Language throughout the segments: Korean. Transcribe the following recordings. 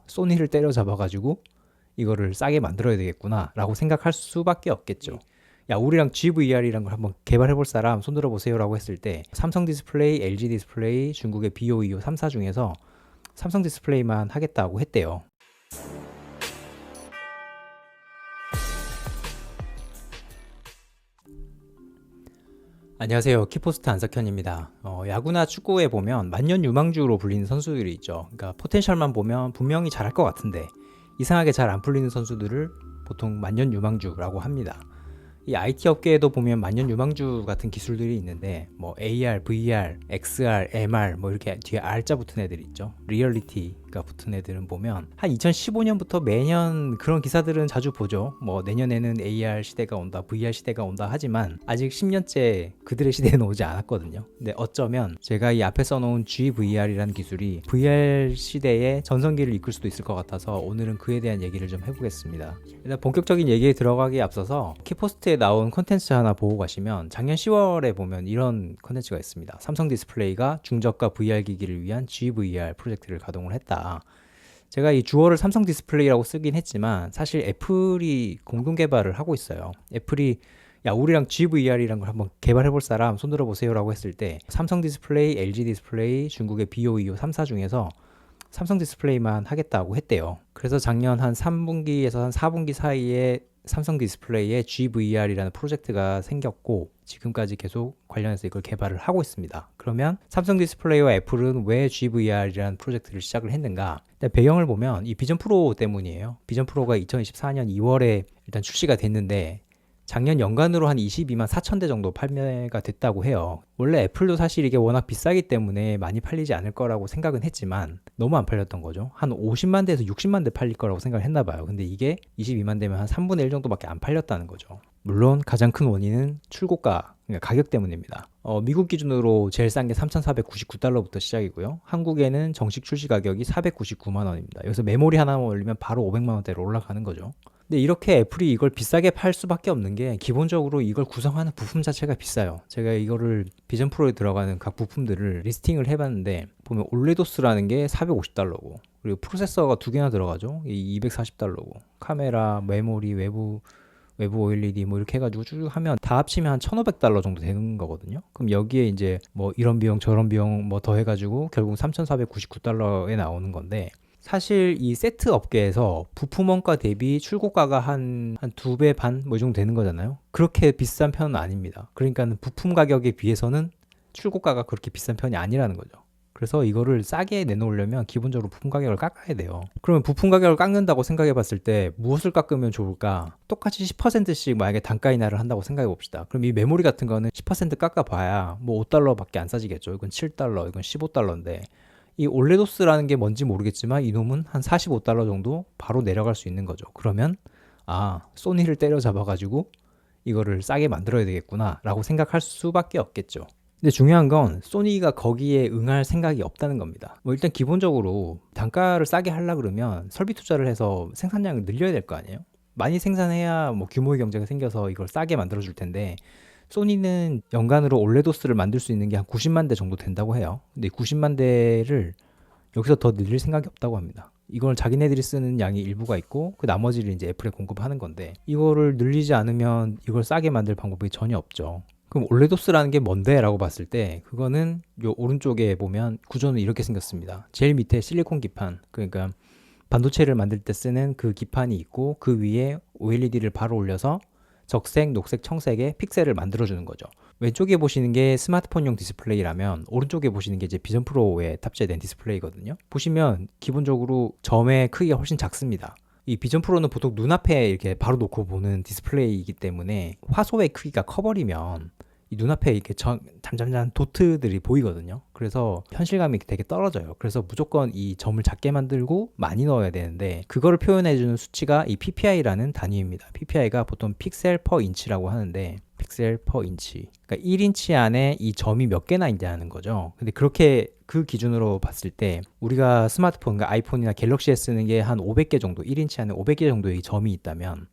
소니를 때려잡아가지고 이거를 싸게 만들어야 되겠구나 라고 생각할 수밖에 없겠죠. 야, 우리랑 GVR이란 걸 한번 개발해볼 사람 손들어 보세요 라고 했을 때 삼성 디스플레이, LG 디스플레이, 중국의 BOEO 3사 중에서 삼성 디스플레이만 하겠다고 했대요. 안녕하세요. 키포스트 안석현입니다. 야구나 축구에 보면 만년 유망주로 불리는 선수들이 있죠. 그러니까 포텐셜만 보면 분명히 잘할 것 같은데 이상하게 잘 안 풀리는 선수들을 보통 만년 유망주라고 합니다. 이 IT 업계에도 보면 만년 유망주 같은 기술들이 있는데 뭐 AR, VR, XR, MR 뭐 이렇게 뒤에 R자 붙은 애들 있죠. 리얼리티가 붙은 애들은 보면 한 2015년부터 매년 그런 기사들은 자주 보죠. 뭐 내년에는 AR 시대가 온다, VR 시대가 온다 하지만 아직 10년째 그들의 시대는 오지 않았거든요. 근데 어쩌면 제가 이 앞에 써놓은 GVR이라는 기술이 VR 시대의 전성기를 이끌 수도 있을 것 같아서 오늘은 그에 대한 얘기를 좀 해보겠습니다. 일단 본격적인 얘기에 들어가기에 앞서서 키포스트에 나온 콘텐츠 하나 보고 가시면 작년 10월에 보면 이런 콘텐츠가 있습니다. 삼성 디스플레이가 중저가 VR 기기를 위한 GVR 프로젝트를 가동을 했다. 제가 이 주어를 삼성 디스플레이라고 쓰긴 했지만 사실 애플이 공동 개발을 하고 있어요. 애플이 야, 우리랑 GVR이란 걸 한번 개발해볼 사람 손들어 보세요 라고 했을 때 삼성 디스플레이, LG 디스플레이, 중국의 BOEO 3사 중에서 삼성 디스플레이만 하겠다고 했대요. 그래서 작년 한 3분기에서 한 4분기 사이에 삼성 디스플레이에 GVR이라는 프로젝트가 생겼고 지금까지 계속 관련해서 이걸 개발을 하고 있습니다. 그러면 삼성 디스플레이와 애플은 왜 GVR이라는 프로젝트를 시작을 했는가? 일단 배경을 보면 이 비전 프로 때문이에요. 비전 프로가 2024년 2월에 일단 출시가 됐는데 작년 연간으로 한 22만 4천 대 정도 판매가 됐다고 해요. 원래 애플도 사실 이게 워낙 비싸기 때문에 많이 팔리지 않을 거라고 생각은 했지만 너무 안 팔렸던 거죠. 한 50만 대에서 60만 대 팔릴 거라고 생각을 했나 봐요. 근데 이게 22만 대면 한 3분의 1 정도밖에 안 팔렸다는 거죠. 물론 가장 큰 원인은 출고가, 그러니까 가격 때문입니다. 미국 기준으로 제일 싼 게 3,499달러부터 시작이고요. 한국에는 정식 출시 가격이 499만 원입니다. 여기서 메모리 하나만 올리면 바로 500만 원대로 올라가는 거죠. 근데 이렇게 애플이 이걸 비싸게 팔 수밖에 없는 게 기본적으로 이걸 구성하는 부품 자체가 비싸요. 제가 이거를 비전 프로에 들어가는 각 부품들을 리스팅을 해봤는데 보면 올레도스라는 게 450달러고 그리고 프로세서가 두 개나 들어가죠. 이 240달러고 카메라, 메모리, 외부 OLED 뭐 이렇게 해가지고 쭉 하면 다 합치면 한 1,500달러 정도 되는 거거든요. 그럼 여기에 이제 뭐 이런 비용 저런 비용 뭐 더 해가지고 결국 3,499달러에 나오는 건데 사실 이 세트 업계에서 부품 원가 대비 출고가가 한 2배 반 뭐 이 정도 되는 거잖아요. 그렇게 비싼 편은 아닙니다. 그러니까 부품 가격에 비해서는 출고가가 그렇게 비싼 편이 아니라는 거죠. 그래서 이거를 싸게 내놓으려면 기본적으로 부품 가격을 깎아야 돼요. 그러면 부품 가격을 깎는다고 생각해 봤을 때 무엇을 깎으면 좋을까? 똑같이 10%씩 만약에 단가 인하를 한다고 생각해 봅시다. 그럼 이 메모리 같은 거는 10% 깎아봐야 뭐 5달러밖에 안 싸지겠죠. 이건 7달러, 이건 15달러인데 이 올레도스라는 게 뭔지 모르겠지만 이놈은 한 45달러 정도 바로 내려갈 수 있는 거죠. 그러면 소니를 때려잡아가지고 이거를 싸게 만들어야 되겠구나 라고 생각할 수밖에 없겠죠. 근데 중요한 건 소니가 거기에 응할 생각이 없다는 겁니다. 뭐 일단 기본적으로 단가를 싸게 하려고 그러면 설비 투자를 해서 생산량을 늘려야 될 거 아니에요. 많이 생산해야 뭐 규모의 경제가 생겨서 이걸 싸게 만들어 줄 텐데 소니는 연간으로 올레도스를 만들 수 있는 게 한 90만 대 정도 된다고 해요. 근데 90만 대를 여기서 더 늘릴 생각이 없다고 합니다. 이걸 자기네들이 쓰는 양이 일부가 있고 그 나머지를 이제 애플에 공급하는 건데 이거를 늘리지 않으면 이걸 싸게 만들 방법이 전혀 없죠. 그럼 올레도스라는 게 뭔데? 라고 봤을 때 그거는 요 오른쪽에 보면 구조는 이렇게 생겼습니다. 제일 밑에 실리콘 기판, 그러니까 반도체를 만들 때 쓰는 그 기판이 있고 그 위에 OLED를 바로 올려서 적색, 녹색, 청색의 픽셀을 만들어주는 거죠. 왼쪽에 보시는 게 스마트폰용 디스플레이라면 오른쪽에 보시는 게 이제 비전 프로에 탑재된 디스플레이거든요. 보시면 기본적으로 점의 크기가 훨씬 작습니다. 이 비전 프로는 보통 눈앞에 이렇게 바로 놓고 보는 디스플레이이기 때문에 화소의 크기가 커버리면 이 눈앞에 이렇게 잠잠한 도트들이 보이거든요. 그래서 현실감이 되게 떨어져요. 그래서 무조건 이 점을 작게 만들고 많이 넣어야 되는데 그거를 표현해주는 수치가 이 PPI라는 단위입니다. PPI가 보통 픽셀 퍼 인치라고 하는데 픽셀 퍼 인치, 그러니까 1인치 안에 이 점이 몇 개나 있냐는 거죠. 근데 그렇게 그 기준으로 봤을 때 우리가 스마트폰, 그러니까 아이폰이나 갤럭시에 쓰는 게 한 500개 정도, 1인치 안에 500개 정도의 점이 있다면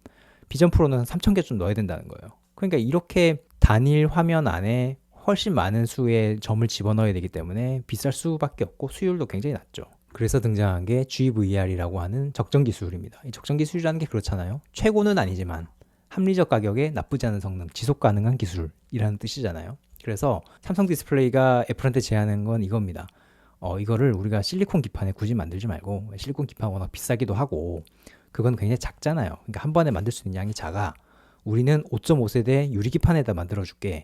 비전 프로는 한 3000개 좀 넣어야 된다는 거예요. 그러니까 이렇게 단일 화면 안에 훨씬 많은 수의 점을 집어넣어야 되기 때문에 비쌀 수밖에 없고 수율도 굉장히 낮죠. 그래서 등장한 게 GVR이라고 하는 적정 기술입니다. 이 적정 기술이라는 게 그렇잖아요. 최고는 아니지만 합리적 가격에 나쁘지 않은 성능, 지속 가능한 기술이라는 뜻이잖아요. 그래서 삼성 디스플레이가 애플한테 제안한 건 이겁니다. 이거를 우리가 실리콘 기판에 굳이 만들지 말고, 실리콘 기판 워낙 비싸기도 하고 그건 굉장히 작잖아요. 그러니까 한 번에 만들 수 있는 양이 작아. 우리는 5.5세대 유리 기판에다 만들어줄게.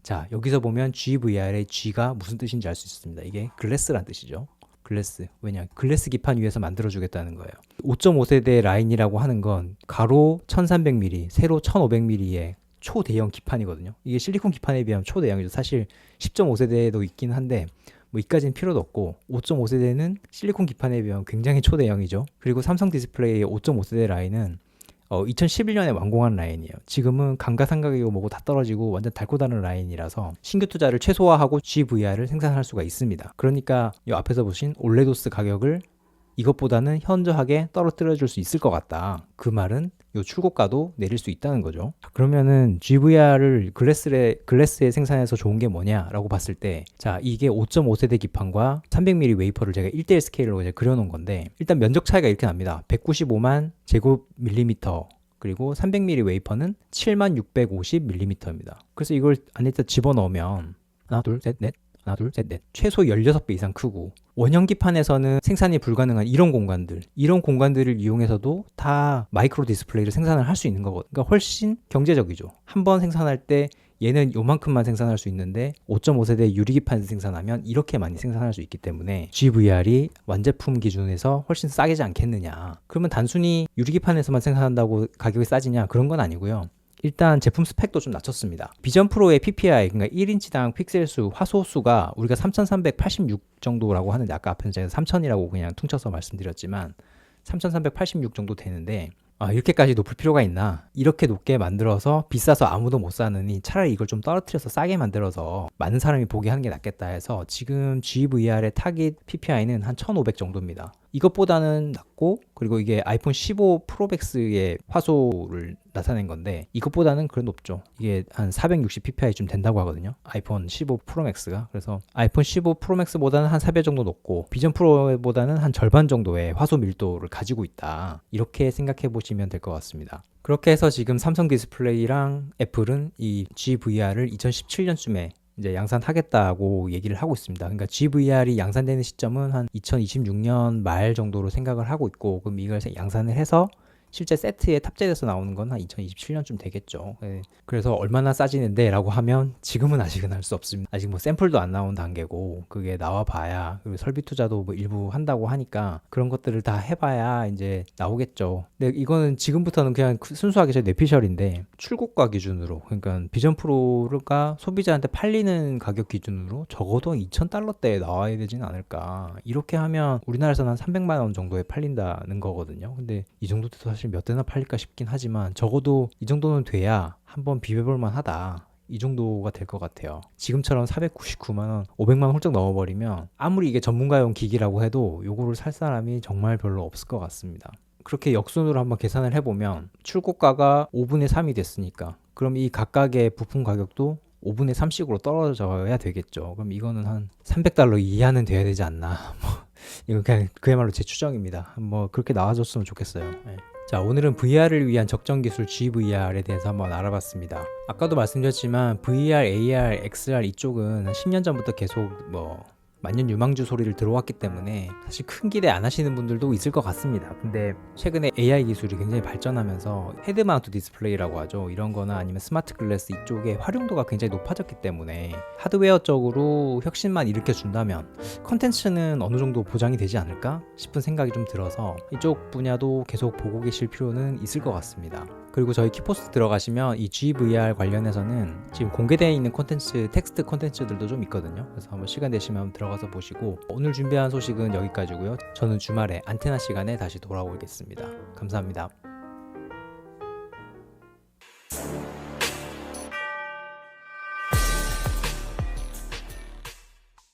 자, 여기서 보면 GVR의 G가 무슨 뜻인지 알 수 있습니다. 이게 글래스란 뜻이죠. 글래스. 왜냐? 글래스 기판 위에서 만들어주겠다는 거예요. 5.5세대 라인이라고 하는 건 가로 1300mm, 세로 1500mm의 초대형 기판이거든요. 이게 실리콘 기판에 비하면 초대형이죠. 사실 10.5세대도 있긴 한데 뭐 이까지는 필요도 없고 5.5세대는 실리콘 기판에 비하면 굉장히 초대형이죠. 그리고 삼성 디스플레이의 5.5세대 라인은 2011년에 완공한 라인이에요. 지금은 감가상각이고 뭐고 다 떨어지고 완전 닳고 다른 라인이라서 신규 투자를 최소화하고 GVR을 생산할 수가 있습니다. 그러니까 이 앞에서 보신 올레도스 가격을 이것보다는 현저하게 떨어뜨려 줄 수 있을 것 같다. 그 말은 요 출고가도 내릴 수 있다는 거죠. 그러면은 GVR을 글래스에 생산해서 좋은 게 뭐냐라고 봤을 때, 자, 이게 5.5세대 기판과 300mm 웨이퍼를 제가 1대1 스케일로 이제 그려놓은 건데, 일단 면적 차이가 이렇게 납니다. 195만 제곱 밀리미터, 그리고 300mm 웨이퍼는 7650mm입니다. 그래서 이걸 안에다 집어넣으면 하나, 둘, 셋, 넷, 하나, 둘, 셋, 넷. 최소 16배 이상 크고, 원형 기판에서는 생산이 불가능한 이런 공간들을 이용해서도 다 마이크로 디스플레이를 생산을 할 수 있는 거거든요. 그러니까 훨씬 경제적이죠. 한 번 생산할 때 얘는 요만큼만 생산할 수 있는데 5.5세대 유리기판에서 생산하면 이렇게 많이 생산할 수 있기 때문에 GVR이 완제품 기준에서 훨씬 싸게지 않겠느냐. 그러면 단순히 유리기판에서만 생산한다고 가격이 싸지냐? 그런 건 아니고요. 일단 제품 스펙도 좀 낮췄습니다. 비전 프로의 PPI, 그러니까 1인치당 픽셀 수, 화소 수가 우리가 3386 정도라고 하는데, 아까 앞에서 제가 3000이라고 그냥 퉁쳐서 말씀드렸지만 3386 정도 되는데, 이렇게까지 높을 필요가 있나? 이렇게 높게 만들어서 비싸서 아무도 못 사느니 차라리 이걸 좀 떨어뜨려서 싸게 만들어서 많은 사람이 보게 하는 게 낫겠다 해서 지금 GVR의 타깃 PPI는 한 1500 정도입니다. 이것보다는 낮고, 그리고 이게 아이폰 15 프로맥스의 화소를 나타낸 건데 이것보다는 그래도 높죠. 이게 한 460 ppi쯤 된다고 하거든요. 아이폰 15 프로맥스가. 그래서 아이폰 15 프로맥스보다는 한 4배 정도 높고 비전 프로보다는 한 절반 정도의 화소 밀도를 가지고 있다. 이렇게 생각해 보시면 될 것 같습니다. 그렇게 해서 지금 삼성 디스플레이랑 애플은 이 GVR을 2017년쯤에 이제 양산하겠다고 얘기를 하고 있습니다. 그러니까 GVR이 양산되는 시점은 한 2026년 말 정도로 생각을 하고 있고, 그럼 이걸 양산을 해서 실제 세트에 탑재돼서 나오는 건 한 2027년쯤 되겠죠. 그래서 얼마나 싸지는데 라고 하면 지금은 아직은 할 수 없습니다. 아직 뭐 샘플도 안 나온 단계고, 그게 나와 봐야, 그리고 설비 투자도 뭐 일부 한다고 하니까 그런 것들을 다 해봐야 이제 나오겠죠. 근데 이거는 지금부터는 그냥 순수하게 제 뇌피셜인데, 출고가 기준으로, 그러니까 비전 프로가 소비자한테 팔리는 가격 기준으로 적어도 2,000달러대에 나와야 되진 않을까. 이렇게 하면 우리나라에서는 한 300만 원 정도에 팔린다는 거거든요. 근데 이 정도 돼서 사실 몇 대나 팔릴까 싶긴 하지만 적어도 이 정도는 돼야 한번 비벼볼 만하다. 이 정도가 될 것 같아요. 지금처럼 499만원, 500만원 훌쩍 넘어버리면 아무리 이게 전문가용 기기라고 해도 요거를 살 사람이 정말 별로 없을 것 같습니다. 그렇게 역순으로 한번 계산을 해보면 출고가가 5분의 3이 됐으니까 그럼 이 각각의 부품 가격도 5분의 3씩으로 떨어져야 되겠죠. 그럼 이거는 한 300달러 이하는 돼야 되지 않나. 이건 그냥 그야말로 제 추정입니다. 뭐 그렇게 나와줬으면 좋겠어요. 네. 자, 오늘은 VR을 위한 적정 기술 GVR에 대해서 한번 알아봤습니다. 아까도 말씀드렸지만 VR, AR, XR 이쪽은 한 10년 전부터 계속 뭐 만년 유망주 소리를 들어왔기 때문에 사실 큰 기대 안 하시는 분들도 있을 것 같습니다. 근데 최근에 AI 기술이 굉장히 발전하면서 헤드 마운트 디스플레이라고 하죠. 이런 거나 아니면 스마트 글래스 이쪽의 활용도가 굉장히 높아졌기 때문에 하드웨어적으로 혁신만 일으켜 준다면 컨텐츠는 어느 정도 보장이 되지 않을까 싶은 생각이 좀 들어서 이쪽 분야도 계속 보고 계실 필요는 있을 것 같습니다. 그리고 저희 키포스트 들어가시면 이 GVR 관련해서는 지금 공개되어 있는 콘텐츠, 텍스트 콘텐츠들도 좀 있거든요. 그래서 한번 시간 되시면 한번 들어가서 보시고, 오늘 준비한 소식은 여기까지고요. 저는 주말에 안테나 시간에 다시 돌아오겠습니다. 감사합니다.